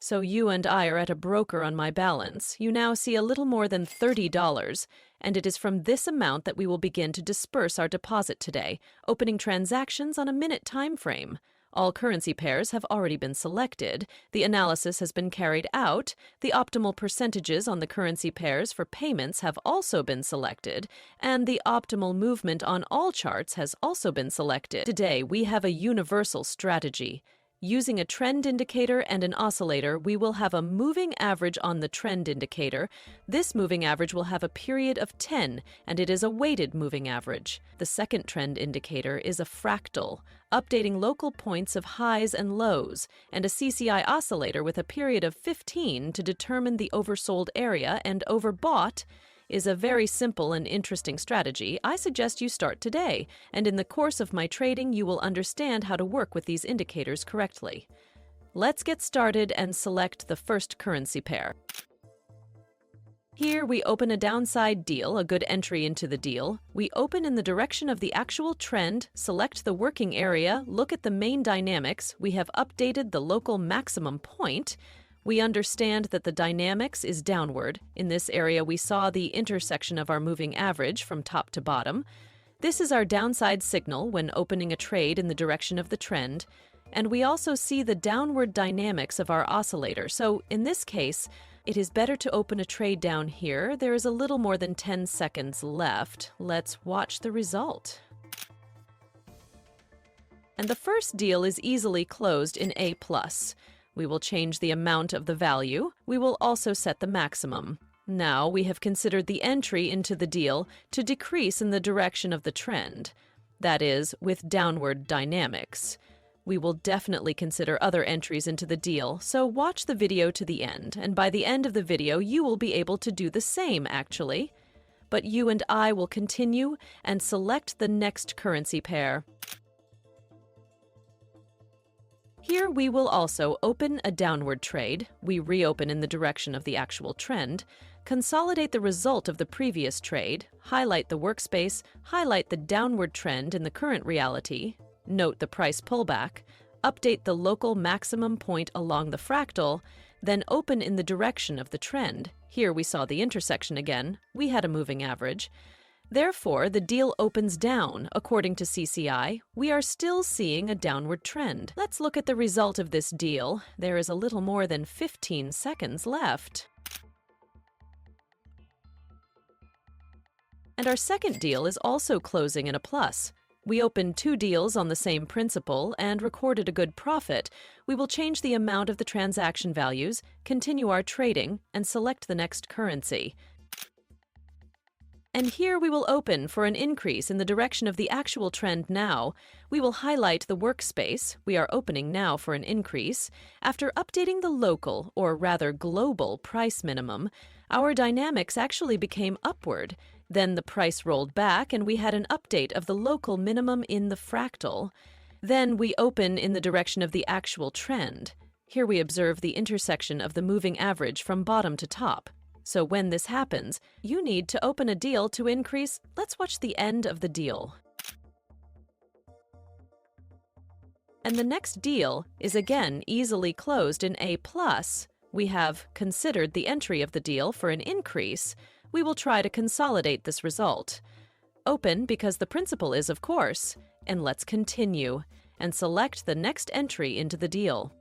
So you and I are at a broker on my balance. You now see a little more than $30, and it is from this amount that we will begin to disperse our deposit today, opening transactions on a minute time frame. All currency pairs have already been selected, the analysis has been carried out, the optimal percentages on the currency pairs for payments have also been selected, and the optimal movement on all charts has also been selected. Today, we have a universal strategy. Using a trend indicator and an oscillator, we will have a moving average on the trend indicator. This moving average will have a period of 10, and it is a weighted moving average. The second trend indicator is a fractal, updating local points of highs and lows, and a CCI oscillator with a period of 15 to determine the oversold area and overbought is a very simple and interesting strategy. I suggest you start today, and in the course of my trading, you will understand how to work with these indicators correctly. Let's get started and select the first currency pair. Here we open a downside deal, a good entry into the deal. We open in the direction of the actual trend, select the working area, look at the main dynamics. We have updated the local maximum point. We understand that the dynamics is downward. In this area, we saw the intersection of our moving average from top to bottom. This is our downside signal when opening a trade in the direction of the trend. And we also see the downward dynamics of our oscillator. So in this case, it is better to open a trade down here. There is a little more than 10 seconds left. Let's watch the result. And the first deal is easily closed in A+. We will change the amount of the value. We will also set the maximum. Now we have considered the entry into the deal to decrease in the direction of the trend. That is, with downward dynamics. We will definitely consider other entries into the deal, so watch the video to the end, and by the end of the video you will be able to do the same actually. But you and I will continue and select the next currency pair. Here we will also open a downward trade, we reopen in the direction of the actual trend, consolidate the result of the previous trade, highlight the workspace, highlight the downward trend in the current reality, note the price pullback, update the local maximum point along the fractal, then open in the direction of the trend. Here we saw the intersection again, we had a moving average. Therefore, the deal opens down. According to CCI, we are still seeing a downward trend. Let's look at the result of this deal. There is a little more than 15 seconds left. And our second deal is also closing in a plus. We opened 2 deals on the same principle and recorded a good profit. We will change the amount of the transaction values, continue our trading, and select the next currency. And here we will open for an increase in the direction of the actual trend now. We will highlight the workspace. We are opening now for an increase. After updating the local, or rather global, price minimum, our dynamics actually became upward. Then the price rolled back and we had an update of the local minimum in the fractal. Then we open in the direction of the actual trend. Here we observe the intersection of the moving average from bottom to top. So when this happens, you need to open a deal to increase. Let's watch the end of the deal. And the next deal is again easily closed in A+. We have considered the entry of the deal for an increase. We will try to consolidate this result. Open because the principle is, of course, and let's continue and select the next entry into the deal.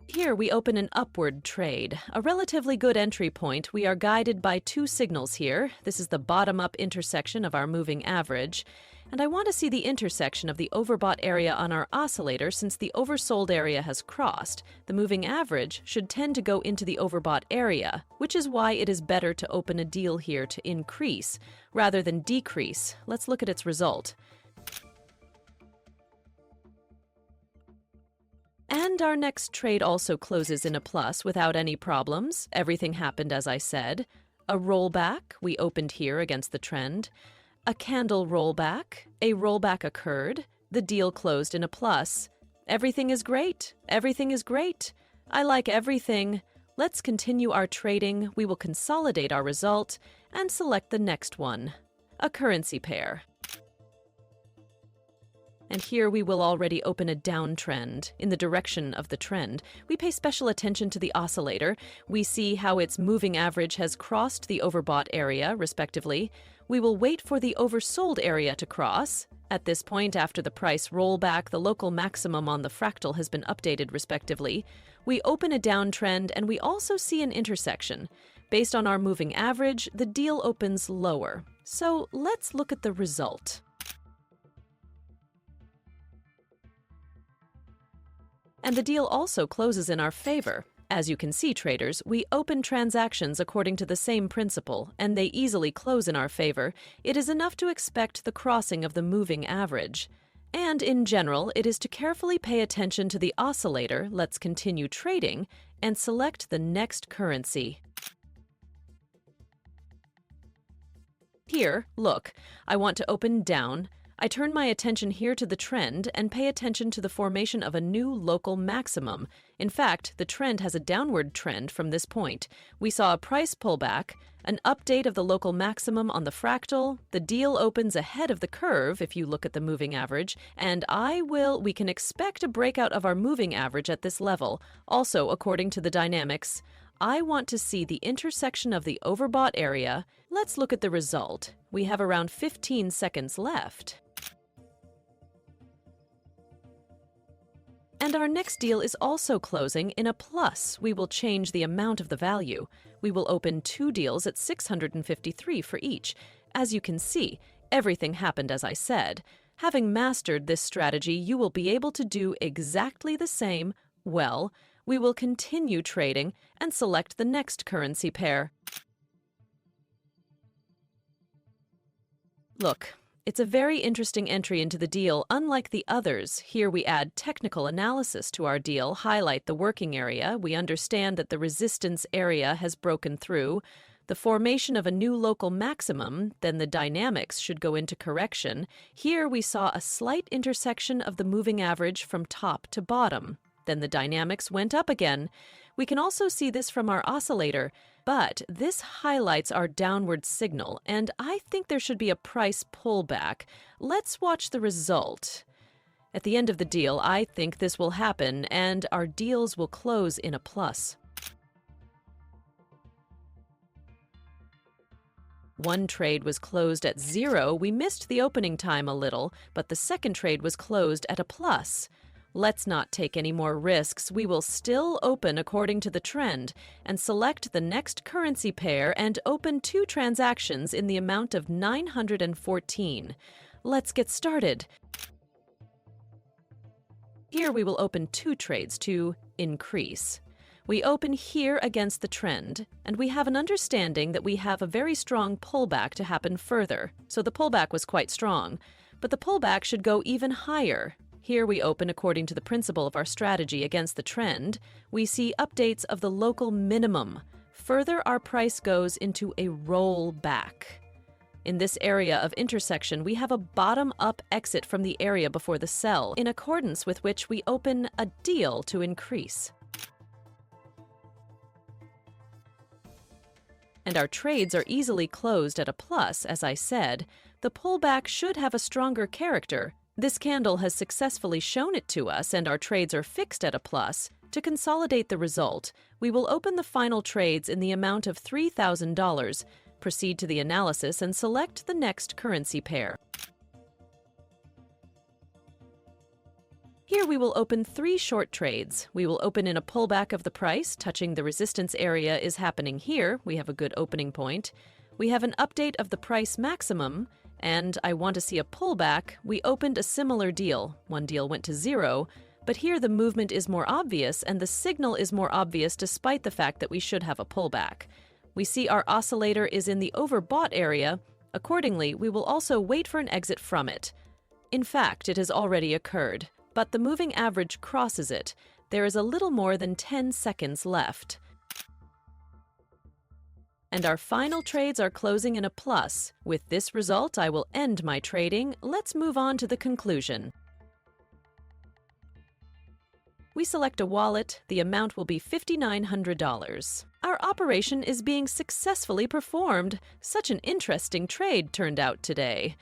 Here we open an upward trade, a relatively good entry point. We are guided by 2 signals here. This is the bottom-up intersection of our moving average, and I want to see the intersection of the overbought area on our oscillator since the oversold area has crossed. The moving average should tend to go into the overbought area, which is why it is better to open a deal here to increase rather than decrease. Let's look at its result. And our next trade also closes in a plus without any problems. Everything happened as I said. A rollback, we opened here against the trend. A candle rollback, a rollback occurred. The deal closed in a plus. Everything is great. Everything is great. I like everything. Let's continue our trading. We will consolidate our result and select the next one. A currency pair. And here we will already open a downtrend in the direction of the trend. We pay special attention to the oscillator. We see how its moving average has crossed the overbought area, respectively. We will wait for the oversold area to cross. At this point, after the price rollback, the local maximum on the fractal has been updated, respectively. We open a downtrend, and we also see an intersection. Based on our moving average, the deal opens lower. So let's look at the result. And the deal also closes in our favor. As you can see, traders, we open transactions according to the same principle, and they easily close in our favor. It is enough to expect the crossing of the moving average. And in general, it is to carefully pay attention to the oscillator, let's continue trading, and select the next currency. Here, look, I want to open down. I turn my attention here to the trend and pay attention to the formation of a new local maximum. In fact, the trend has a downward trend from this point. We saw a price pullback, an update of the local maximum on the fractal, the deal opens ahead of the curve if you look at the moving average, and we can expect a breakout of our moving average at this level. Also, according to the dynamics, I want to see the intersection of the overbought area. Let's look at the result. We have around 15 seconds left. And our next deal is also closing in a plus. We will change the amount of the value. We will open two deals at 653 for each. As you can see, everything happened as I said. Having mastered this strategy, you will be able to do exactly the same. Well, we will continue trading and select the next currency pair. Look. It's a very interesting entry into the deal. Unlike the others, here we add technical analysis to our deal, highlight the working area. We understand that the resistance area has broken through. The formation of a new local maximum, then the dynamics should go into correction. Here we saw a slight intersection of the moving average from top to bottom. Then the dynamics went up again. We can also see this from our oscillator, but this highlights our downward signal, and I think there should be a price pullback. Let's watch the result. At the end of the deal, I think this will happen, and our deals will close in a plus. One trade was closed at 0. We missed the opening time a little, but the second trade was closed at a plus. Let's not take any more risks. We will still open according to the trend and select the next currency pair and open two transactions in the amount of 914. Let's get started. Here we will open two trades to increase. We open here against the trend, and we have an understanding that we have a very strong pullback to happen further. So the pullback was quite strong, but the pullback should go even higher. Here we open according to the principle of our strategy against the trend. We see updates of the local minimum. Further, our price goes into a rollback. In this area of intersection, we have a bottom-up exit from the area before the sell, in accordance with which we open a deal to increase. And our trades are easily closed at a plus, as I said. The pullback should have a stronger character. This candle has successfully shown it to us, and our trades are fixed at a plus. To consolidate the result, we will open the final trades in the amount of $3,000, proceed to the analysis, and select the next currency pair. Here we will open three short trades. We will open in a pullback of the price, touching the resistance area is happening here. We have a good opening point. We have an update of the price maximum, and I want to see a pullback. We opened a similar deal. One deal went to 0, but here the movement is more obvious and the signal is more obvious despite the fact that we should have a pullback. We see our oscillator is in the overbought area. Accordingly, we will also wait for an exit from it. In fact, it has already occurred, but the moving average crosses it. There is a little more than 10 seconds left. And our final trades are closing in a plus. With this result, I will end my trading. Let's move on to the conclusion. We select a wallet. The amount will be $5,900. Our operation is being successfully performed. Such an interesting trade turned out today.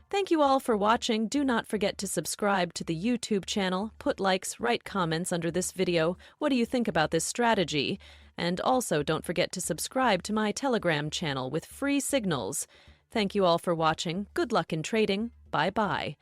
Thank you all for watching. Do not forget to subscribe to the YouTube channel, put likes, write comments under this video. What do you think about this strategy? And also don't forget to subscribe to my Telegram channel with free signals. Thank you all for watching. Good luck in trading. Bye-bye.